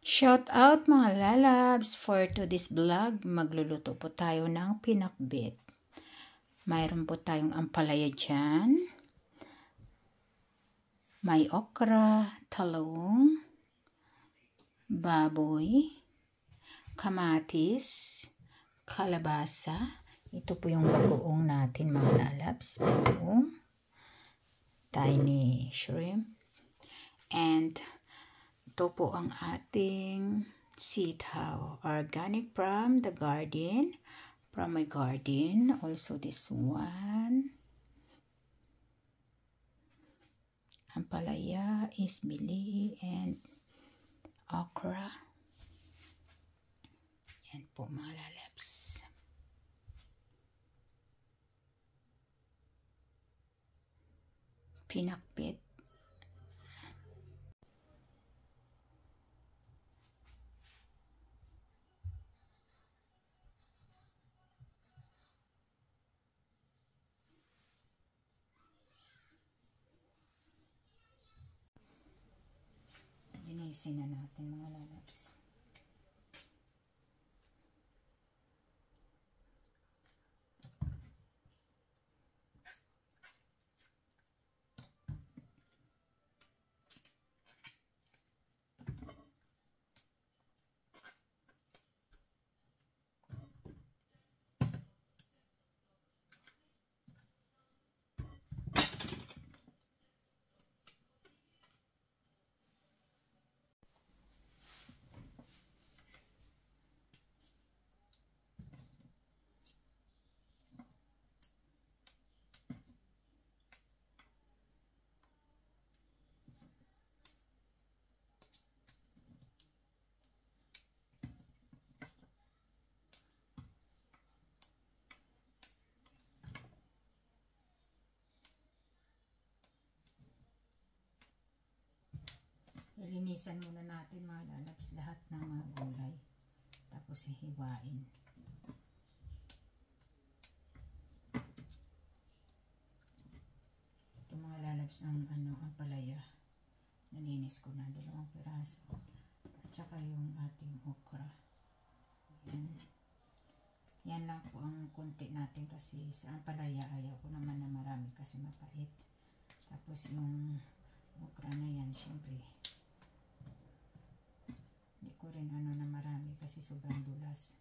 Shout out mga lalabs! For today's vlog, magluluto po tayo ng pinakbet. Mayroon po tayong ampalaya dyan. May okra, talong, baboy, kamatis, kalabasa. Ito po yung bagoong natin mga lalabs. Bagoong, tiny shrimp, and ito po ang ating sitaw, organic from the garden, from my garden. Also this one, ampalaya, isbili, and okra. Yan po mga lalabs. Pinakbet. Linisin na natin mga lalabs. Linisan muna natin mga lalabs lahat ng mga gulay. Tapos hihiwain. Ito mga lalabs ang ampalaya. Nalinis ko na 2 piraso. At saka yung ating okra. Yan. Yan lang po ang konti natin kasi sa ampalaya ayaw ko naman na marami kasi mapait. Tapos yung okra na yan, syempre hindi ko rin na marami kasi sobrang dulas.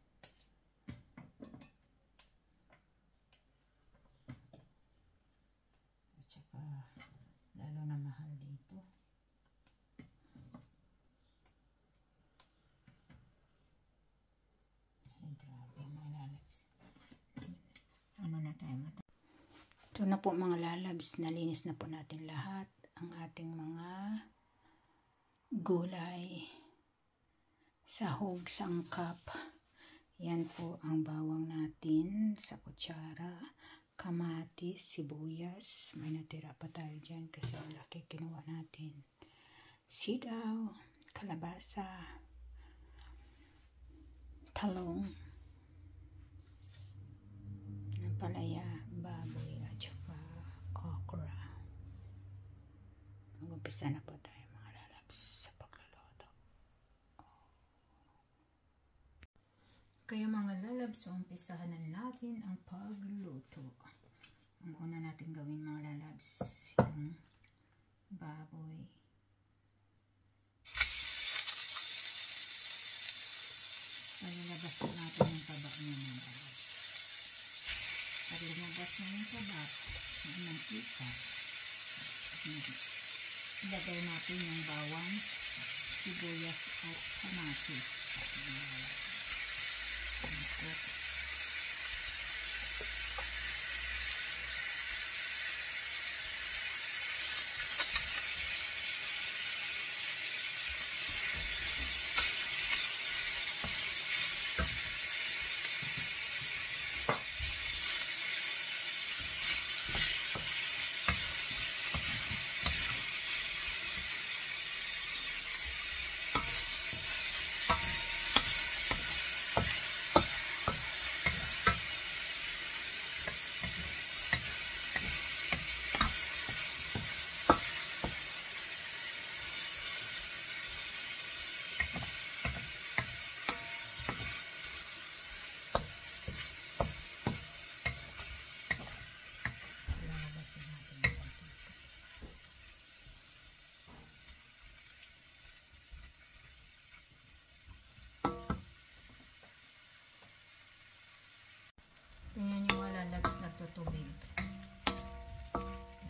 At saka lalo na mahal dito. Ay, grabe mga lalabs. Ano na tayo mata? Ito na po mga lalabs. Nalinis na po natin lahat ang ating mga gulay. Sahog, sangkap. Yan po ang bawang natin sa kutsara. Kamatis, sibuyas. May natira pa tayo dyan kasi malaki kinuha natin. Sitaw, kalabasa, talong, ampalaya, baboy, at saka okra. Mag-umpisa na po tayo mga lalabs sa pagluluto. Kaya mga lalabs, umpisahan na natin ang pagluluto. Ang una natin gawin mga lalabs, itong baboy. Palalabas na natin yung taba niya mga lalabs. Pag lumabas na yung taba, yung mantika, ilagay natin yung bawang, sibuyas at kamatis.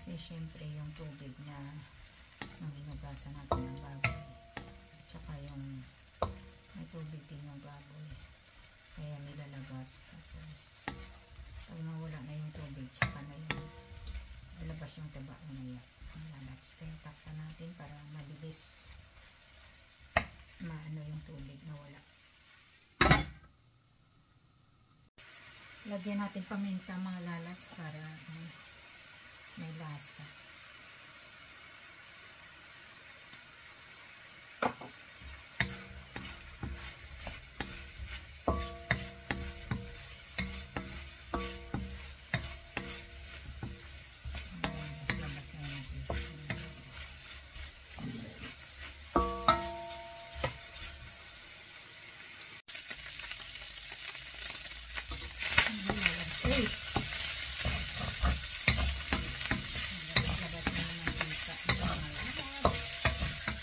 Kasi syempre yung tubig na hinugasan natin ng baboy. At saka yung may tubig din yung baboy. Kaya nilalabas. Tapos pag nawala na yung tubig, tsaka na yung lalabas yung taba na yan. Lalabas. Kaya takpan natin para mabilis maano yung tubig na wala. Lagyan natin paminta mga lalabs para may lasa.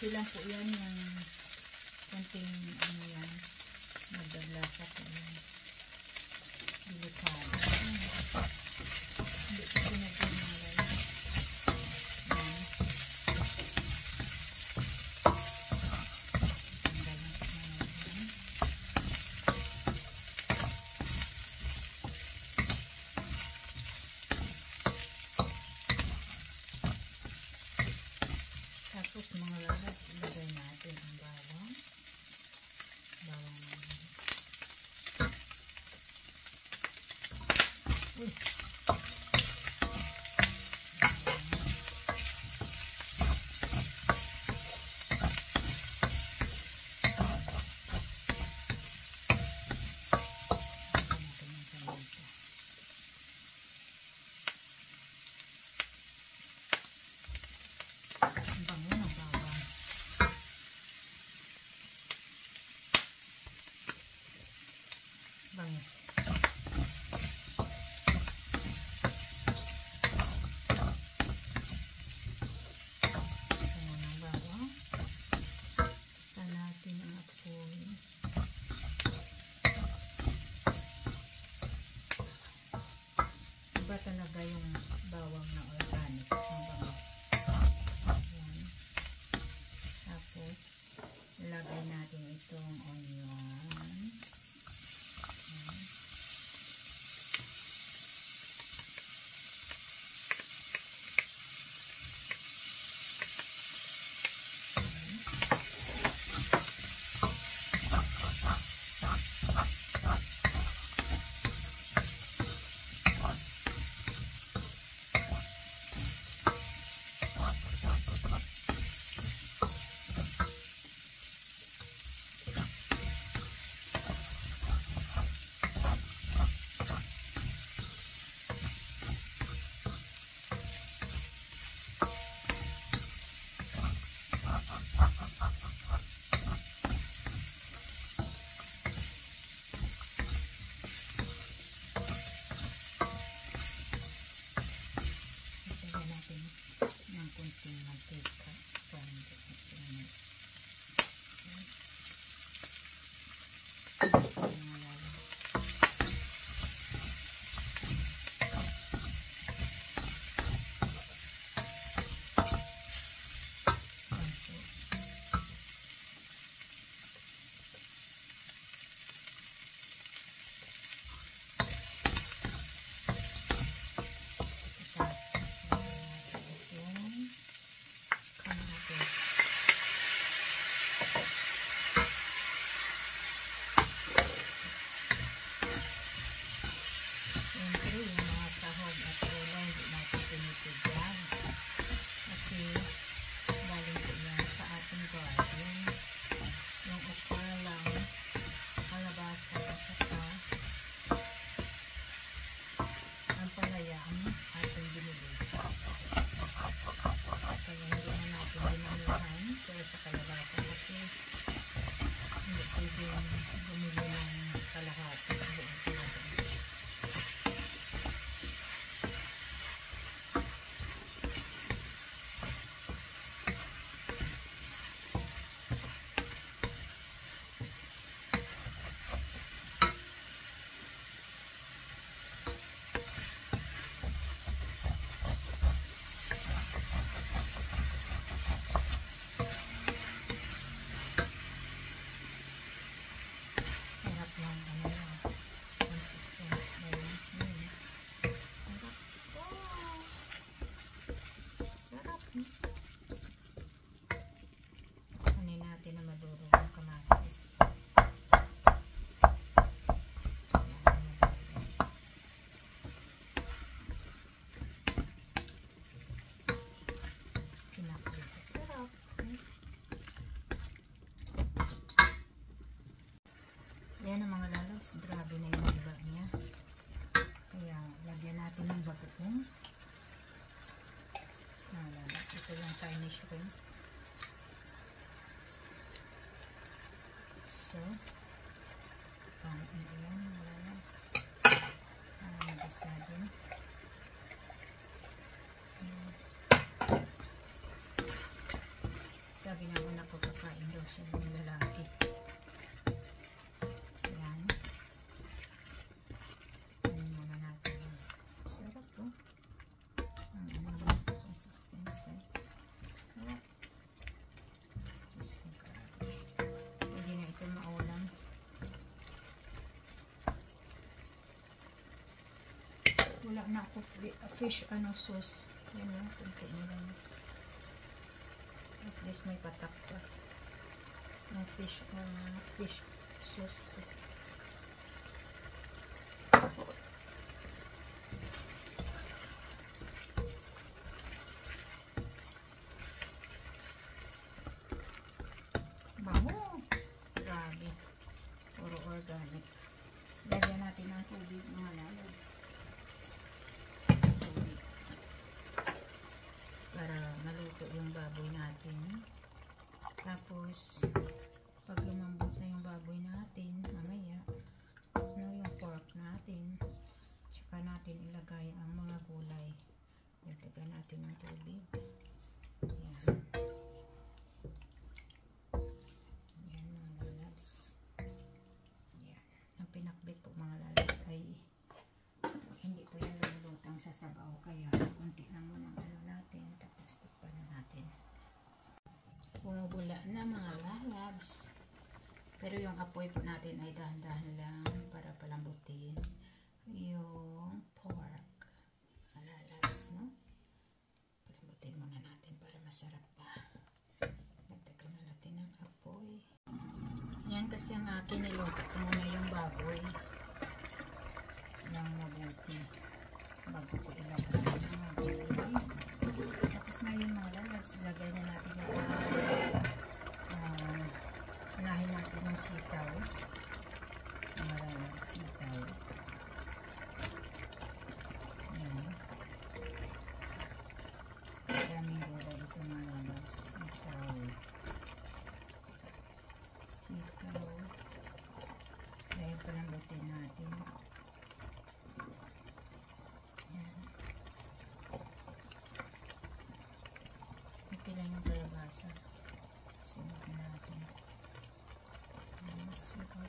Lang po yan yung konting ano yan magdaglasa po yan delikado hindi ko pinagpinalala yan tapos mga lalas ilagay natin ang bawang uy bango. Bango ng bawang. Sa natin ang apoy. Iba talaga yung bawang na organic. Ang bango. Ayan. Tapos, ilagay natin itong onion. lalabs. Grabe na yung iba niya. Kaya lagyan natin ng bagoong. Mga lalabs. Ito yung tiny shrimp. So, ayan, mga lalabs. Nagisa din. Sabi na ako nakapakain daw siya ng lalaki. Ayan. Ayan muna natin. Sarap po. Ang consistency. Sarap. Just grabe. Hindi na ito maulam. Wala na ako fish sauce. Ayan o. Kunti nila na. At least may patak pa ng fish sauce. Bango! Grabe. Puro organic. Lagyan natin ng tubig mga lalabs. Para maluto yung baboy natin. Tapos, pag lumambot na yung baboy natin, mamaya, yung pork natin, tsaka natin ilagay ang mga gulay. Dagdagan natin ng tubig. Ayan. Ayan mga lalabs. Ayan. Ang pinakbit po mga lalabs ay hindi po yung lumulutang sa sabaw. Kaya, kunti lang muna natin. Tapos, tikpan na natin. Bumubula na mga lalabs. Pero yung apoy po natin ay dahan-dahan lang para palambutin yung pork. Mga lalabs, no? Palambutin muna natin para masarap pa. Nagtagan na natin ng apoy. Yan kasi ang akin, niluto ko muna yung baboy ng mabuti. Bago ko ilagay yung mabuti. Tapos ngayon mga lalabs, ilagay na natin yung unahin natin yung sitaw. Mga lalabs, sitaw. Ayan. Maraming gulay ito mga lalabs. Sitaw. Kaya palambutin natin. Ayan. Okay lang yung kalabasa. Sunod natin. Sitaw.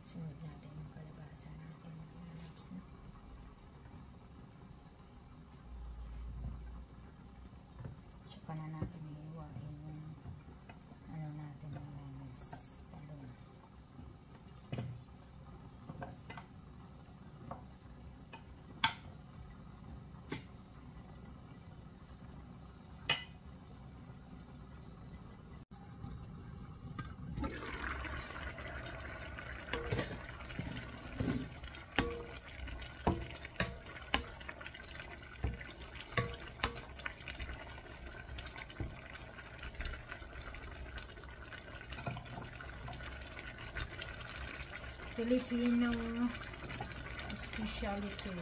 Sunod natin yung kalabasa natin mga lalabs na. Tsaka na natin iiwain yung natin mga lalabs. Talong. Filipino specialty.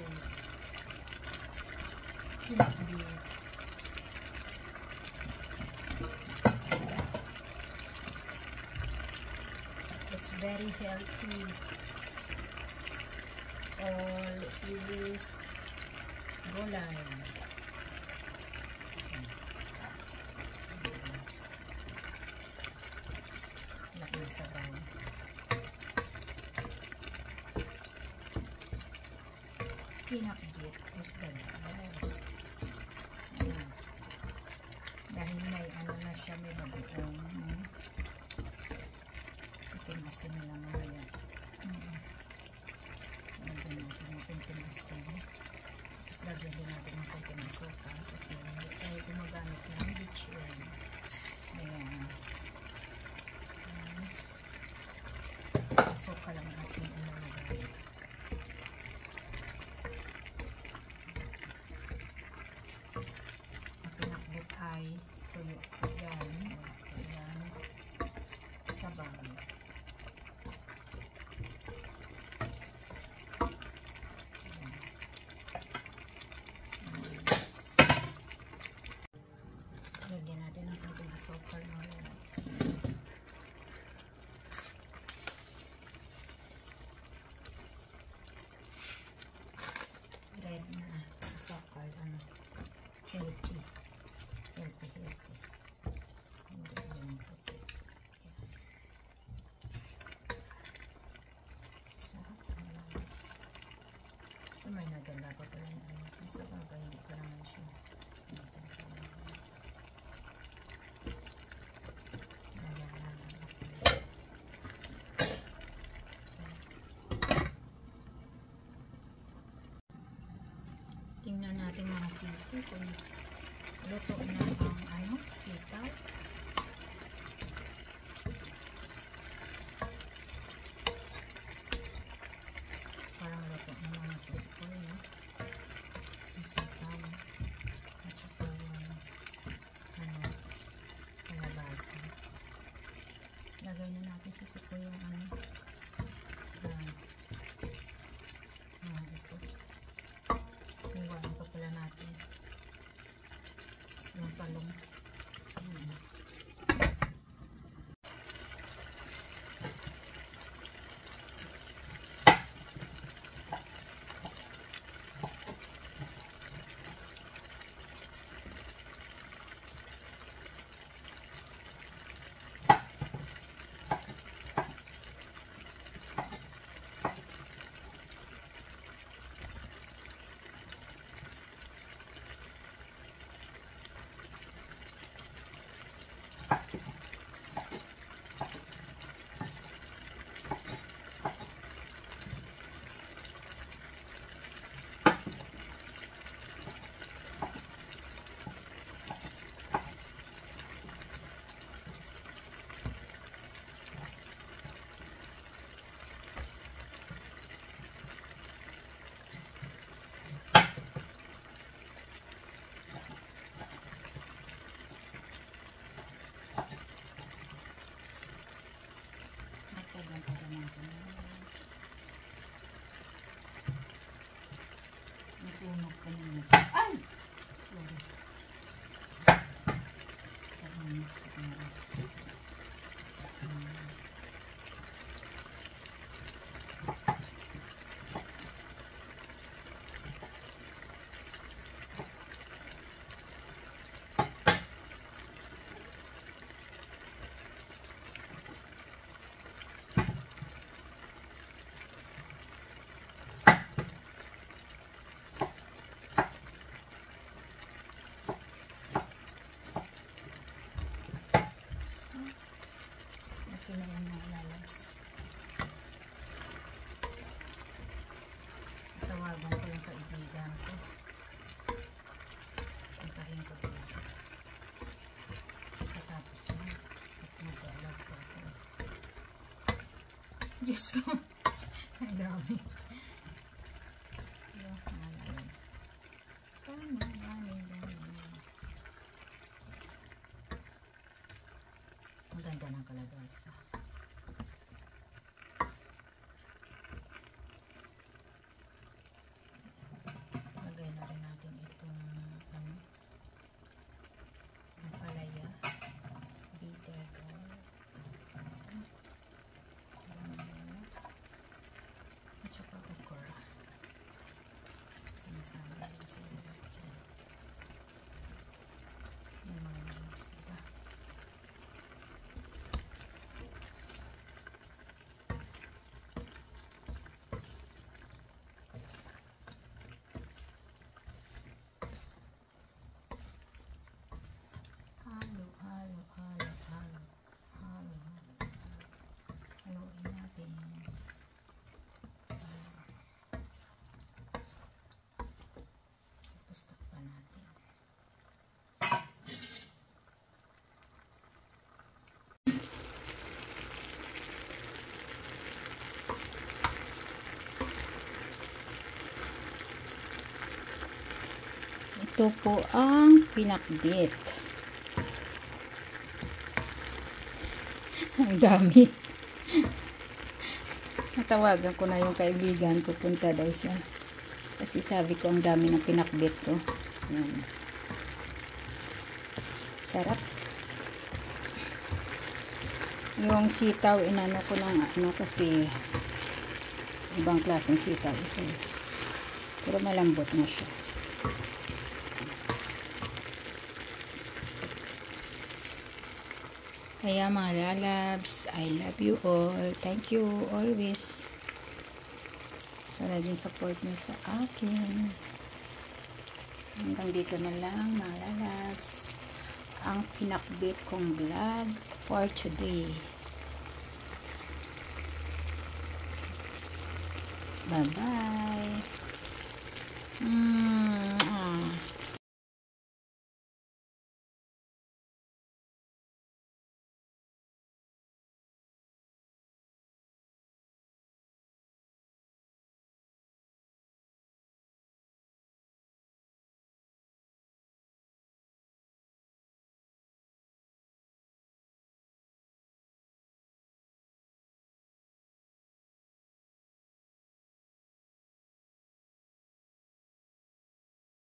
Pinakbit. It's very healthy. All is gulay. Laki ng sabaw. Pinakbit is the best. Ayan. Dahil may na siya, may bagoong. Ito yung asin nila mga konting asin. Tapos lagyan din natin ng konting asukal kasi hindi tayo gumagamit ng lechon. Ayan. Asukal lang ating ilalagay. Ang pinakbit ay tuyo. Ayan. Ayan. Sabaw. Lagyan natin ng konting asukal mga lods. Red na asukal, ano, healthy. Healthy. Hindi yung puti. Ayan. Sarap mga lods. So, may nadala pa pala na ano. Sa bagay, hindi pa naman siya. Tingnan natin mga sisi kung luto na ang ano, sitaw. Parang luto na mga sisi ko, no? Ang sitaw. At saka yung ano, kalabasa. Lagay na natin sisi ko yung ano, ito. Iwanan pa pala natin yung talong. Nasunog ka naman sa... Ay! Sorry. Sa init siguro. Okay na yan mga lalabs. Tawagan ko yung kaibigan ko. Puntahin ko dito. Pagkatapos na, at mag-alab ko ako. Diyos ko! Ang dami. Yung mga lalabs. Ang ganda ng kalabasa. Lagay na rin natin itong ano, ang palaya, bitter gourd, at saka okra. Sinasama na yung sila dyan. Yung mga lalabs, diba? Ito po ang pinakbit. Ang dami. Natawagan ko na yung kaibigan. Pupunta daw siya. Kasi sabi ko ang dami ng pinakbit ko. Yan. Sarap. Yung sitaw, inano ko ng ano kasi ibang klaseng sitaw ito. Pero malambot na siya. Kaya mga lalabs, I love you all. Thank you always sa naging support niyo sa akin. Hanggang dito na lang mga lalabs. Ang pinakbit kong vlog for today. Bye-bye.